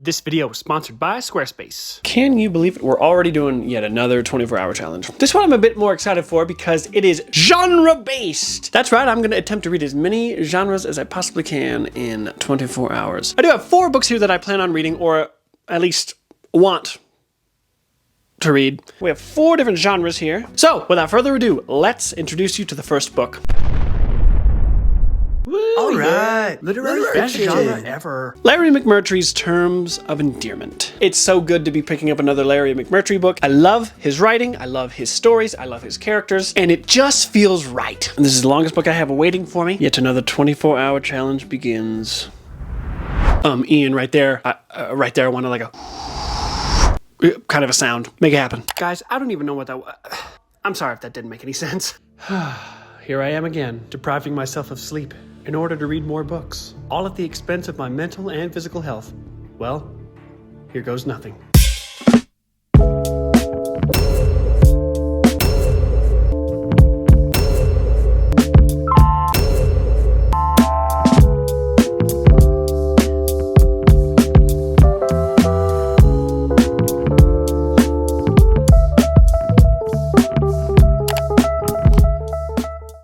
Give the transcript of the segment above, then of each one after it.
This video was sponsored by Squarespace. Can you believe it? We're already doing yet another 24-hour challenge. This one I'm a bit more excited for because it is genre-based. That's right, I'm going to attempt to read as many genres as I possibly can in 24 hours. I do have 4 books here that I plan on reading, or at least want to read. We have 4 different genres here. So, without further ado, let's introduce you to the first book. All right, literally best genre ever. Larry McMurtry's Terms of Endearment. It's so good to be picking up another Larry McMurtry book. I love his writing, I love his stories, I love his characters, and it just feels right. And this is the longest book I have waiting for me. Yet another 24-hour challenge begins. Ian, right there, I wanted like a kind of a sound. Make it happen. Guys, I don't even know what that was. I'm sorry if that didn't make any sense. Here I am again, depriving myself of sleep in order to read more books, all at the expense of my mental and physical health. Well, here goes nothing.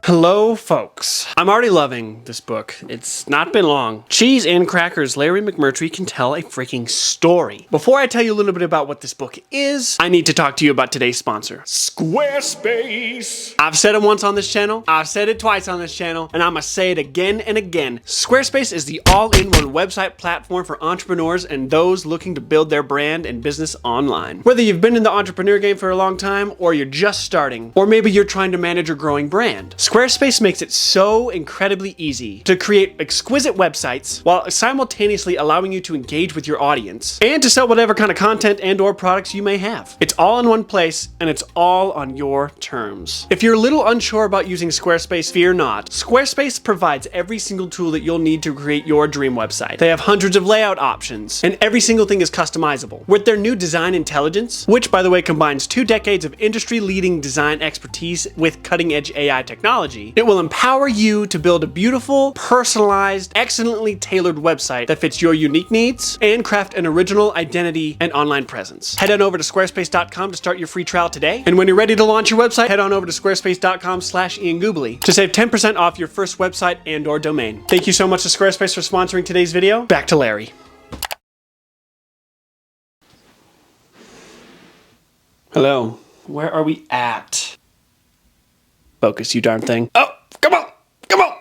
Hello, folks. I'm already loving this book. It's not been long. Cheese and crackers, Larry McMurtry can tell a freaking story. Before I tell you a little bit about what this book is, I need to talk to you about today's sponsor, Squarespace. I've said it once on this channel, I've said it twice on this channel, and I'm gonna say it again and again. Squarespace is the all-in-one website platform for entrepreneurs and those looking to build their brand and business online. Whether you've been in the entrepreneur game for a long time, or you're just starting, or maybe you're trying to manage a growing brand, Squarespace makes it so incredibly easy to create exquisite websites while simultaneously allowing you to engage with your audience and to sell whatever kind of content and or products you may have. It's all in one place and it's all on your terms. If you're a little unsure about using Squarespace, fear not. Squarespace provides every single tool that you'll need to create your dream website. They have hundreds of layout options and every single thing is customizable. With their new design intelligence, which by the way combines 2 decades of industry-leading design expertise with cutting-edge AI technology, it will empower you to build a beautiful, personalized, excellently tailored website that fits your unique needs and craft an original identity and online presence. Head on over to squarespace.com to start your free trial today. And when you're ready to launch your website, head on over to squarespace.com/IanGubeli to save 10% off your first website and or domain. Thank you so much to Squarespace for sponsoring today's video. Back to Larry. Hello, where are we at? Focus, you darn thing. Oh, come on, come on.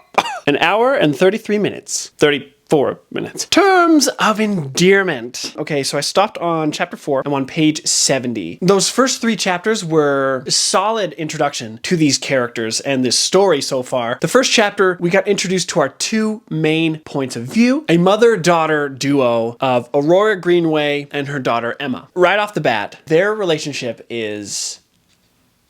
An hour and 33 minutes. 34 minutes. Terms of Endearment. Okay, so I stopped on chapter 4. I'm on page 70. Those first 3 chapters were a solid introduction to these characters and this story so far. The first chapter, we got introduced to our 2 main points of view. A mother-daughter duo of Aurora Greenway and her daughter Emma. Right off the bat, their relationship is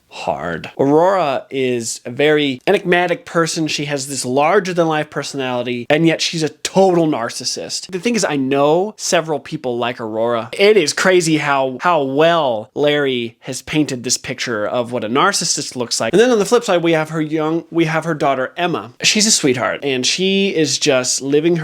hard. Aurora is a very enigmatic person. She has this larger-than-life personality, and yet she's a total narcissist. The thing is, I know several people like Aurora. It is crazy how well Larry has painted this picture of what a narcissist looks like. And then on the flip side, we have her daughter Emma. She's a sweetheart, and she is just living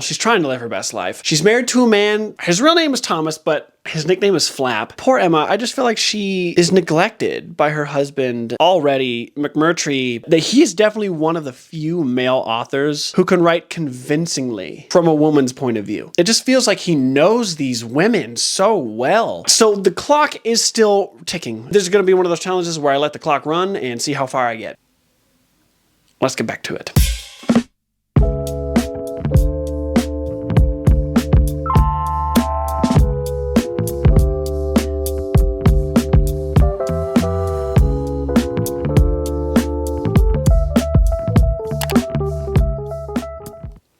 she's trying to live her best life. She's married to a man. His real name is Thomas, but his nickname is Flap. Poor Emma, I just feel like she is neglected by her husband already. McMurtry, that he is definitely one of the few male authors who can write convincingly from a woman's point of view. It just feels like he knows these women so well. So the clock is still ticking. This is going to be one of those challenges where I let the clock run and see how far I get. Let's get back to it.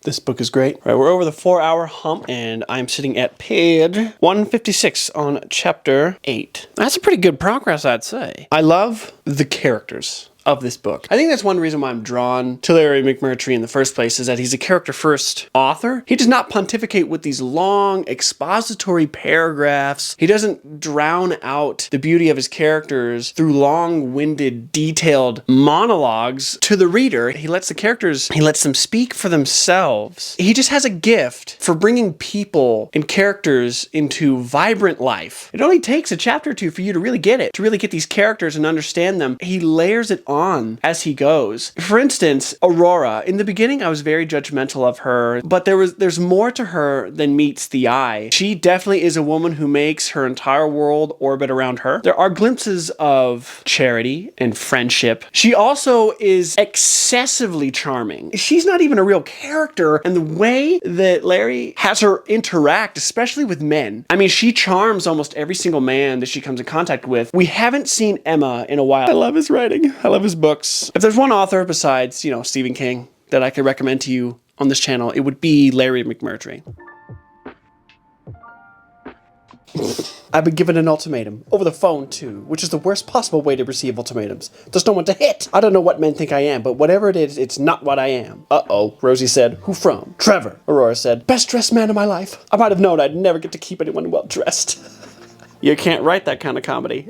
This book is great. All right, we're over the 4-hour hump, and I'm sitting at page 156 on chapter 8. That's a pretty good progress, I'd say. I love the characters of this book. I think that's one reason why I'm drawn to Larry McMurtry in the first place, is that he's a character-first author. He does not pontificate with these long expository paragraphs. He doesn't drown out the beauty of his characters through long-winded, detailed monologues to the reader. He lets them speak for themselves. He just has a gift for bringing people and characters into vibrant life. It only takes a chapter or two for you to really get it, to really get these characters and understand them. He layers it on as he goes. For instance, Aurora. In the beginning, I was very judgmental of her, but there's more to her than meets the eye. She definitely is a woman who makes her entire world orbit around her. There are glimpses of charity and friendship. She also is excessively charming. She's not even a real character, and the way that Larry has her interact, especially with men, I mean, she charms almost every single man that she comes in contact with. We haven't seen Emma in a while. I love his writing. I love his books. If there's one author besides, Stephen King that I could recommend to you on this channel, it would be Larry McMurtry. I've been given an ultimatum, over the phone too, which is the worst possible way to receive ultimatums. There's no one to hit. I don't know what men think I am, but whatever it is, it's not what I am. Uh-oh, Rosie said. Who from? Trevor. Aurora said, best dressed man of my life. I might have known I'd never get to keep anyone well dressed. You can't write that kind of comedy.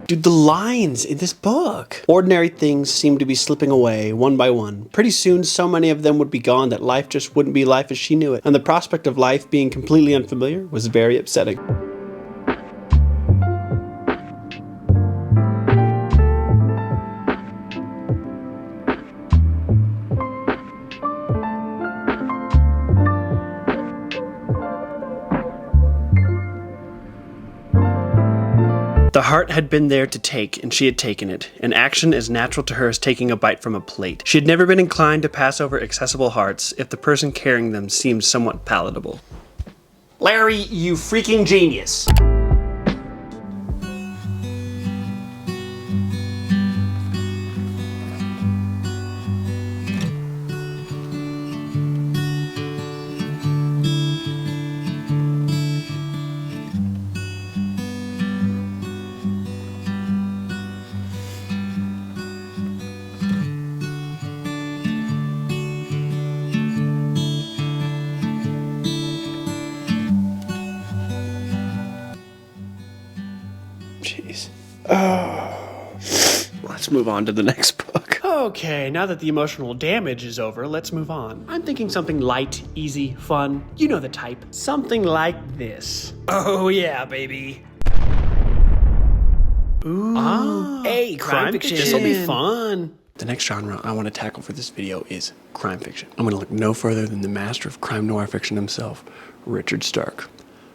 Dude, the lines in this book. Ordinary things seem to be slipping away, one by one. Pretty soon, so many of them would be gone that life just wouldn't be life as she knew it. And the prospect of life being completely unfamiliar was very upsetting. The heart had been there to take, and she had taken it, an action as natural to her as taking a bite from a plate. She had never been inclined to pass over accessible hearts if the person carrying them seemed somewhat palatable. Larry, you freaking genius! Jeez. Let's move on to the next book. Okay, now that the emotional damage is over, let's move on. I'm thinking something light, easy, fun. You know the type. Something like this. Oh yeah, baby. Ooh. Hey, crime fiction. This'll be fun. The next genre I want to tackle for this video is crime fiction. I'm going to look no further than the master of crime noir fiction himself, Richard Stark.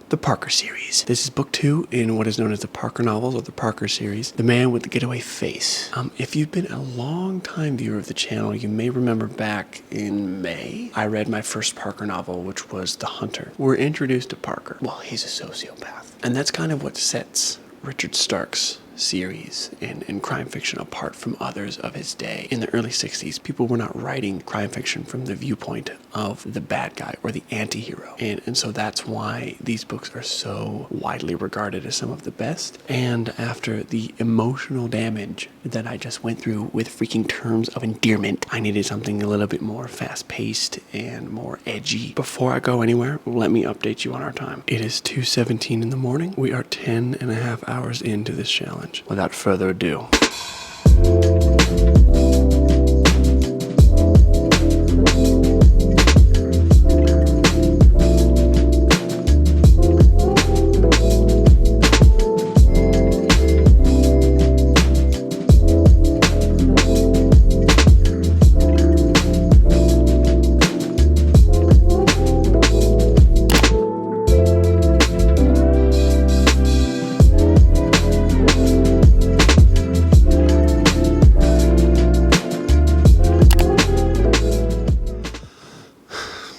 The Parker series. This is book 2 in what is known as the Parker novels, or the Parker series. The Man with the Getaway Face. If you've been a long time viewer of the channel, you may remember back in May, I read my first Parker novel, which was The Hunter. We're introduced to Parker. Well, he's a sociopath. And that's kind of what sets Richard Stark's series and crime fiction apart from others of his day. In the early 60s, people were not writing crime fiction from the viewpoint of the bad guy or the anti-hero. And so that's why these books are so widely regarded as some of the best. And after the emotional damage that I just went through with freaking terms of endearment, I needed something a little bit more fast-paced and more edgy. Before I go anywhere, let me update you on our time. It is 2:17 in the morning. We are 10 and a half hours into this challenge. Without further ado.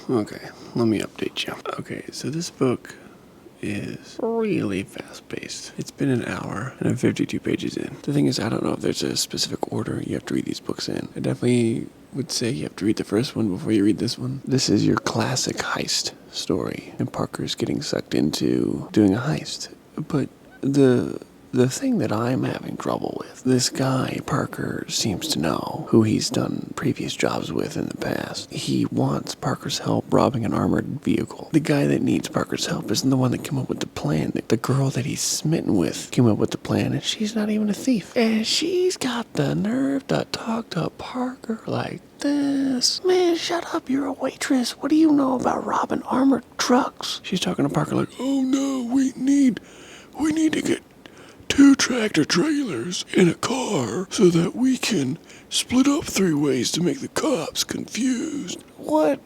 Okay, let me update you. Okay, so this book is really fast-paced. It's been an hour and I'm 52 pages in. The thing is, I don't know if there's a specific order you have to read these books in. I definitely would say you have to read the first one before you read this one. This is your classic heist story, and Parker's getting sucked into doing a heist. But the thing that I'm having trouble with, this guy, Parker, seems to know who he's done previous jobs with in the past. He wants Parker's help robbing an armored vehicle. The guy that needs Parker's help isn't the one that came up with the plan. The girl that he's smitten with came up with the plan, and she's not even a thief. And she's got the nerve to talk to Parker like this. Man, shut up, you're a waitress. What do you know about robbing armored trucks? She's talking to Parker like, oh no, we need to get 2 tractor trailers in a car so that we can split up 3 ways to make the cops confused. What?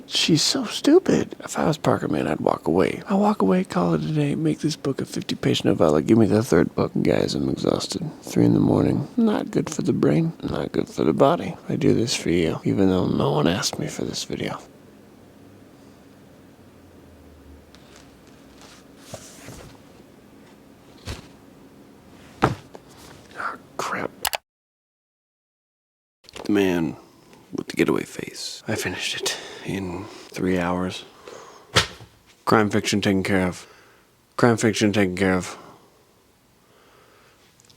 She's so stupid. If I was Parker, man, I'd walk away. I'd walk away, call it a day, make this book a 50-page novella. Give me the 3rd book. Guys, I'm exhausted. 3 in the morning. Not good for the brain. Not good for the body. I do this for you, even though no one asked me for this video. Crap. The man with the getaway face. I finished it in 3 hours. Crime fiction taken care of. Crime fiction taken care of.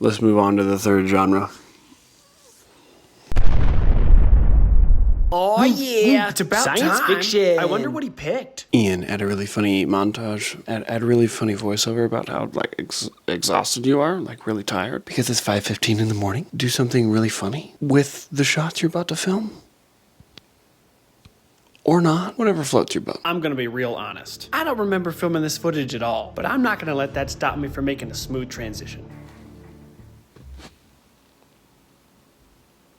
Let's move on to the 3rd genre. Oh yeah, it's about science time. fiction. I wonder what he picked. Ian had a really funny montage, had a really funny voiceover about how, like, exhausted you are, like, really tired. Because it's 5:15 in the morning. Do something really funny with the shots you're about to film. Or not. Whatever floats your boat. I'm gonna be real honest. I don't remember filming this footage at all, but I'm not gonna let that stop me from making a smooth transition.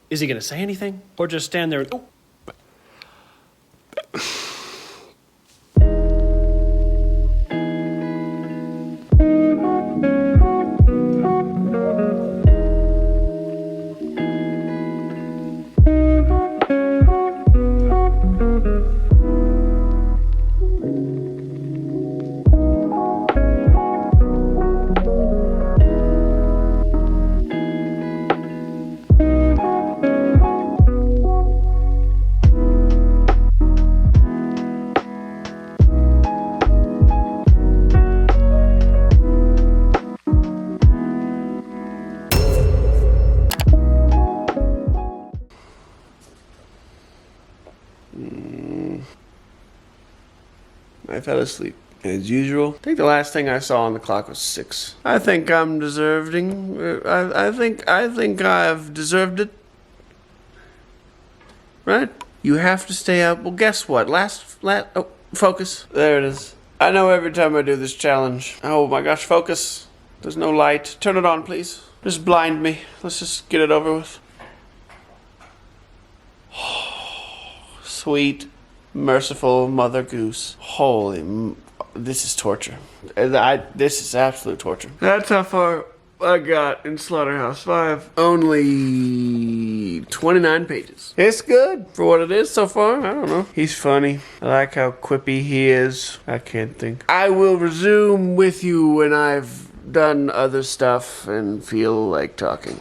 Is he gonna say anything? Or just stand there and... Oh. I fell asleep. As usual, I think the last thing I saw on the clock was 6. I think I'm deserving. I think I've deserved it. Right? You have to stay up. Well, guess what? Oh, focus. There it is. I know every time I do this challenge. Oh my gosh, focus. There's no light. Turn it on, please. Just blind me. Let's just get it over with. Sweet, merciful Mother Goose. This is torture. This is absolute torture. That's how far I got in Slaughterhouse 5. Only 29 pages. It's good for what it is so far. I don't know. He's funny. I like how quippy he is. I can't think. I will resume with you when I've done other stuff and feel like talking.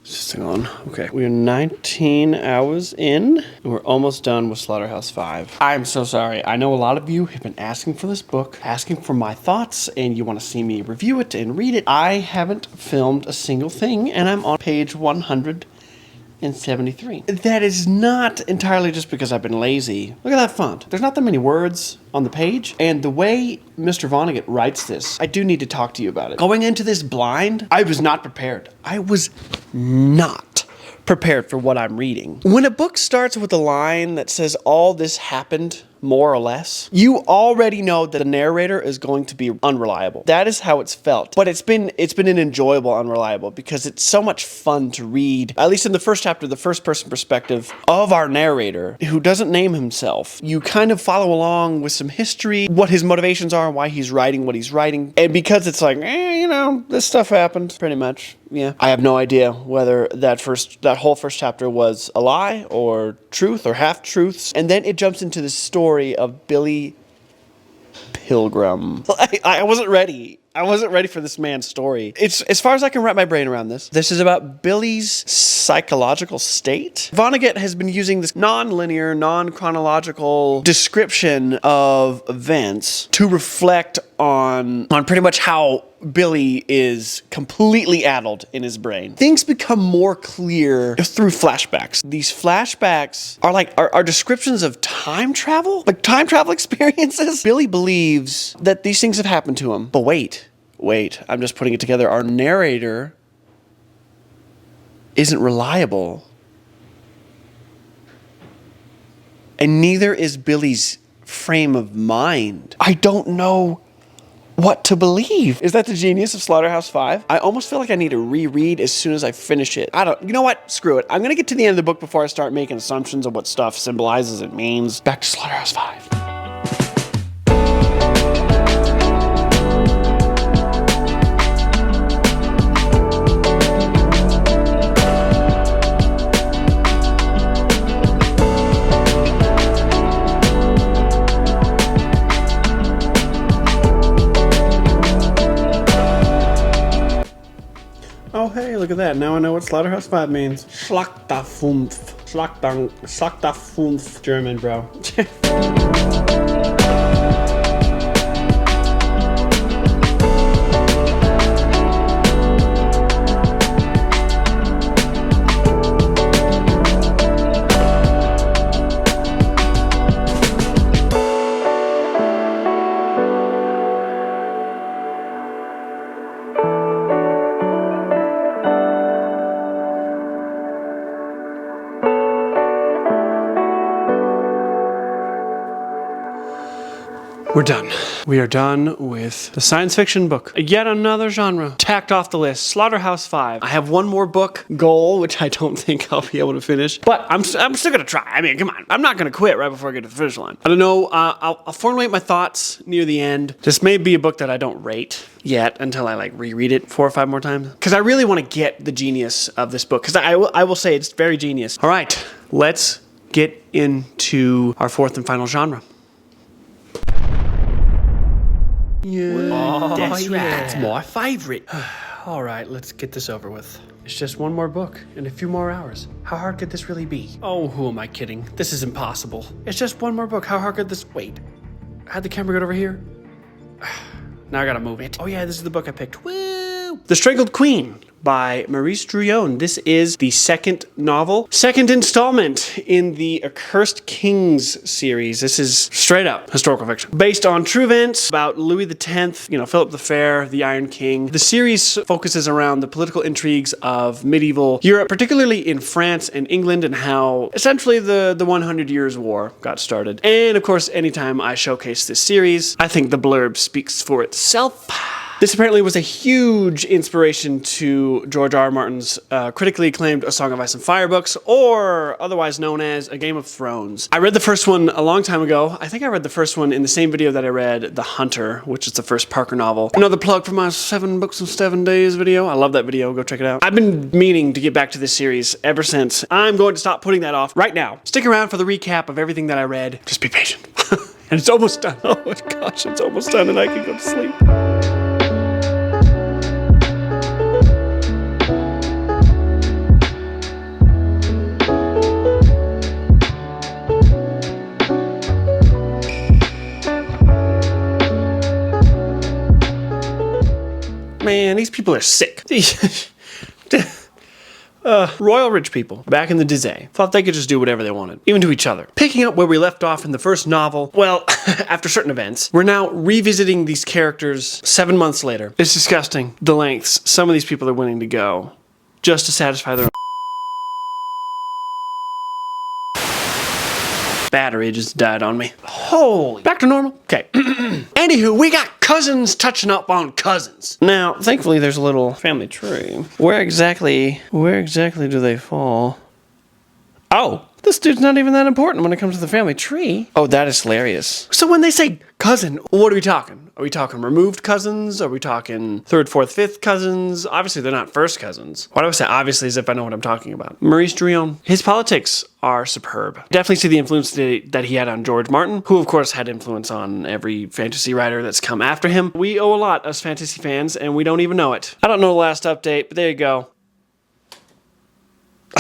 Just hang on. Okay. We're 19 hours in. We're almost done with Slaughterhouse 5. I'm so sorry. I know a lot of you have been asking for this book, asking for my thoughts, and you want to see me review it and read it. I haven't filmed a single thing, and I'm on page 173. That is not entirely just because I've been lazy. Look at that font. There's not that many words on the page, and the way Mr. Vonnegut writes this, I do need to talk to you about it. Going into this blind, I was not prepared. I was not prepared for what I'm reading. When a book starts with a line that says all this happened, more or less, you already know that the narrator is going to be unreliable. That is how it's felt. But it's been an enjoyable unreliable because it's so much fun to read, at least in the first chapter, the first person perspective of our narrator, who doesn't name himself. You kind of follow along with some history, what his motivations are, why he's writing what he's writing. And because it's like, this stuff happened, pretty much. Yeah. I have no idea whether that whole first chapter was a lie or truth or half-truths. And then it jumps into the story of Billy Pilgrim. I wasn't ready I wasn't ready for this man's story. It's as far as I can wrap my brain around this. This is about Billy's psychological state. Vonnegut has been using this non-linear, non-chronological description of events to reflect on pretty much how Billy is completely addled in his brain. Things become more clear through flashbacks. These flashbacks are descriptions of time travel, like time travel experiences. Billy believes that these things have happened to him. But wait, I'm just putting it together. Our narrator isn't reliable. And neither is Billy's frame of mind. I don't know what to believe. Is that the genius of Slaughterhouse-Five? I almost feel like I need to reread as soon as I finish it. You know what? Screw it. I'm gonna get to the end of the book before I start making assumptions of what stuff symbolizes and means. Back to Slaughterhouse-Five. Oh, hey, look at that. Now I know what Slaughterhouse-Five means. Schlachterfünf. Schlachterfünf. German, bro. We're done. We are done with the science fiction book. Yet another genre tacked off the list. Slaughterhouse-Five. I have one more book goal, which I don't think I'll be able to finish, but I'm still gonna try. I mean, come on. I'm not gonna quit right before I get to the finish line. I don't know. I'll formulate my thoughts near the end. This may be a book that I don't rate yet until I reread it 4 or 5 more times, because I really want to get the genius of this book, because I will say it's very genius. All right, let's get into our fourth and final genre. Yeah, that's right. That's my favorite. All right, let's get this over with. It's just one more book and a few more hours. How hard could this really be? Oh, who am I kidding? This is impossible. It's just one more book. How hard could this... Wait. How'd the camera get over here? Now I gotta move it. Oh yeah, this is the book I picked. Woo! The Strangled Queen by Maurice Druyon. This is the second installment in the Accursed Kings series. This is straight up historical fiction. Based on true events about Louis X, Philip the Fair, the Iron King. The series focuses around the political intrigues of medieval Europe, particularly in France and England, and how essentially the 100 Years' War got started. And of course, anytime I showcase this series, I think the blurb speaks for itself. This apparently was a huge inspiration to George R. R. Martin's critically acclaimed A Song of Ice and Fire books, or otherwise known as A Game of Thrones. I read the first one a long time ago. I think I read the first one in the same video that I read The Hunter, which is the first Parker novel. Another plug for my 7 books in 7 days video. I love that video. Go check it out. I've been meaning to get back to this series ever since. I'm going to stop putting that off right now. Stick around for the recap of everything that I read. Just be patient. And it's almost done. Oh my gosh, it's almost done and I can go to sleep. Man, these people are sick. Royal rich people, back in the day, thought they could just do whatever they wanted, even to each other. Picking up where we left off in the first novel, well, after certain events, we're now revisiting these characters 7 months later. It's disgusting, the lengths some of these people are willing to go just to satisfy their own battery just died on me. Holy. Back to normal? Okay. Anywho, we got cousins touching up on cousins. Now, thankfully, there's a little family tree. Where exactly do they fall? Oh, This dude's not even that important when it comes to the family tree. Oh, that is hilarious. So when they say cousin, what are we talking? Are we talking removed cousins? Are we talking third, fourth, fifth cousins? Obviously, they're not first cousins. Why do I say obviously as if I know what I'm talking about? Maurice Druon. His politics are superb. Definitely see the influence that he had on George Martin, who of course had influence on every fantasy writer that's come after him. We owe a lot, us fantasy fans, and we don't even know it. I don't know the last update, but there you go.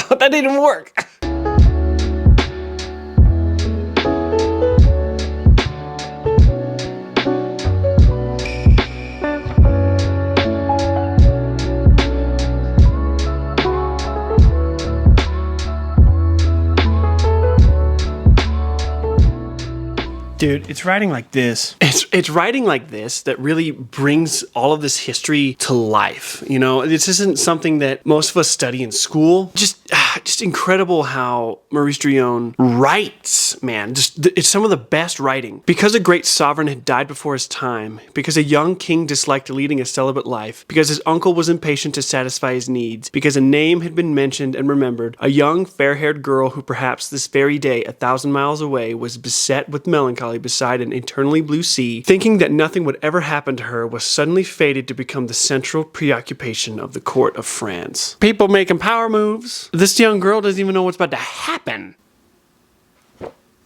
That didn't work. Dude, it's writing like this. It's writing like this that really brings all of this history to life. You know, this isn't something that most of us study in school. Just incredible how Maurice Druon writes, man. It's some of the best writing. Because a great sovereign had died before his time, because a young king disliked leading a celibate life, because his uncle was impatient to satisfy his needs, because a name had been mentioned and remembered, a young fair-haired girl who perhaps this very day 1,000 miles away was beset with melancholy beside an eternally blue sea, thinking that nothing would ever happen to her, was suddenly fated to become the central preoccupation of the court of France. People making power moves. This young girl doesn't even know what's about to happen.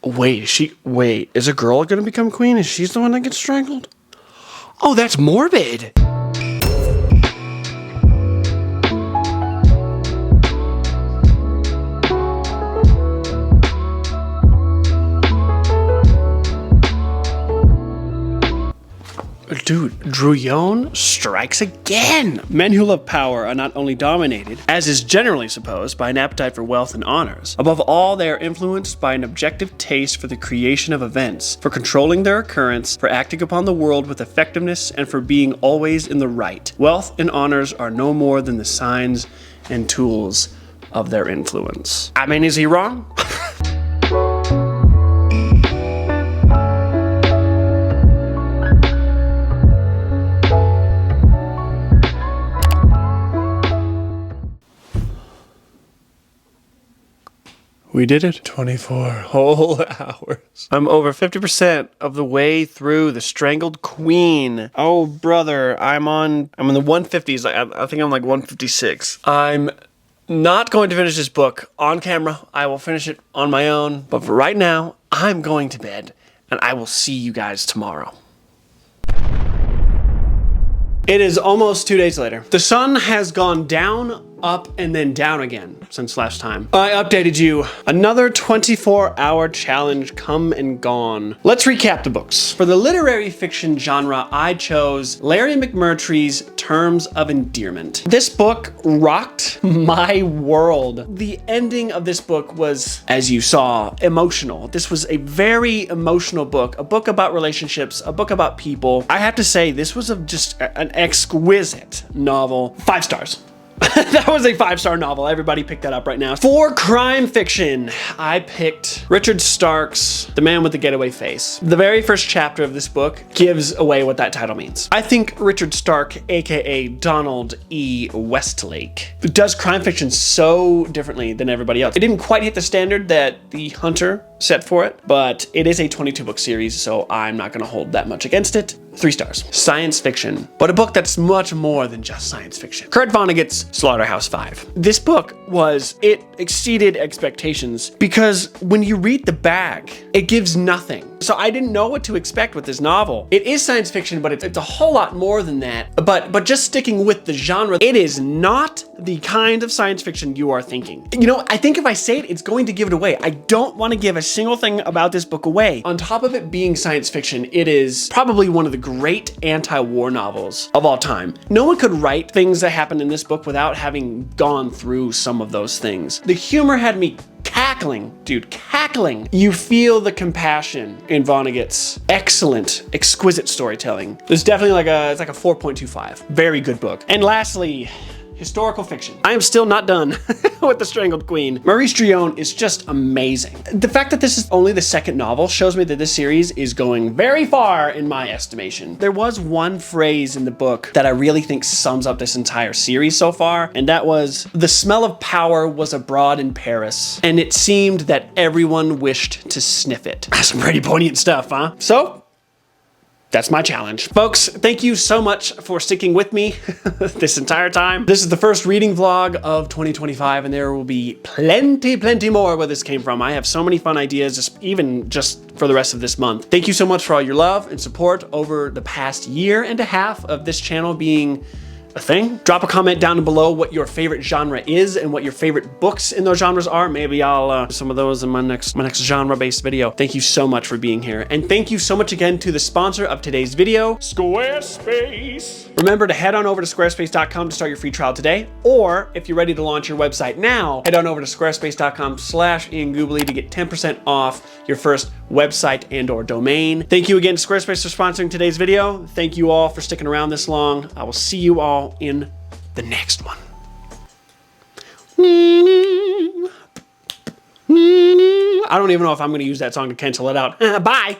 Wait, is a girl gonna become queen? Is she the one that gets strangled? Oh, that's morbid. Dude, Druon strikes again! Men who love power are not only dominated, as is generally supposed, by an appetite for wealth and honors. Above all, they are influenced by an objective taste for the creation of events, for controlling their occurrence, for acting upon the world with effectiveness, and for being always in the right. Wealth and honors are no more than the signs and tools of their influence. I mean, is he wrong? We did it. 24 whole hours. I'm over 50% of the way through The Strangled Queen. Oh, brother, I'm in the 150s. I think I'm like 156. I'm not going to finish this book on camera. I will finish it on my own. But for right now, I'm going to bed, and I will see you guys tomorrow. It is almost 2 days later. The sun has gone down, up, and then down again since last time. I updated you. Another 24-hour challenge come and gone. Let's recap the books. For the literary fiction genre, I chose Larry McMurtry's Terms of Endearment. This book rocked my world. The ending of this book was, as you saw, emotional. This was a very emotional book, a book about relationships, a book about people. I have to say, this was just an exquisite novel. 5 stars. That was a 5-star novel. Everybody pick that up right now. For crime fiction, I picked Richard Stark's The Man with the Getaway Face. The very first chapter of this book gives away what that title means. I think Richard Stark, aka Donald E. Westlake, does crime fiction so differently than everybody else. It didn't quite hit the standard that The Hunter set for it, but it is a 22-book series, so I'm not going to hold that much against it. 3 stars. Science fiction, but a book that's much more than just science fiction. Kurt Vonnegut's Slaughterhouse-Five. This book it exceeded expectations because when you read the back, it gives nothing. So I didn't know what to expect with this novel. It is science fiction, but it's a whole lot more than that. But just sticking with the genre, it is not the kind of science fiction you are thinking. You know, I think if I say it, it's going to give it away. I don't want to give a single thing about this book away. On top of it being science fiction, it is probably one of the great anti-war novels of all time. No one could write things that happened in this book without having gone through some of those things. The humor had me cackling, dude, cackling. You feel the compassion in Vonnegut's excellent, exquisite storytelling. It's definitely like a 4.25. Very good book. And lastly, historical fiction. I am still not done with The Strangled Queen. Maurice Drillon is just amazing. The fact that this is only the second novel shows me that this series is going very far in my estimation. There was one phrase in the book that I really think sums up this entire series so far, and that was, "The smell of power was abroad in Paris, and it seemed that everyone wished to sniff it." That's some pretty poignant stuff, huh? So, that's my challenge. Folks, thank you so much for sticking with me this entire time. This is the first reading vlog of 2025, and there will be plenty more where this came from. I have so many fun ideas, even just for the rest of this month. Thank you so much for all your love and support over the past year and a half of this channel being a thing. Drop a comment down below what your favorite genre is and what your favorite books in those genres are. Maybe I'll do some of those in my next genre-based video. Thank you so much for being here. And thank you so much again to the sponsor of today's video, Squarespace. Remember to head on over to squarespace.com to start your free trial today. Or if you're ready to launch your website now, head on over to squarespace.com/IanGubeli to get 10% off your first website and/or domain. Thank you again to Squarespace for sponsoring today's video. Thank you all for sticking around this long. I will see you all in the next one. I don't even know if I'm going to use that song to cancel it out. Bye.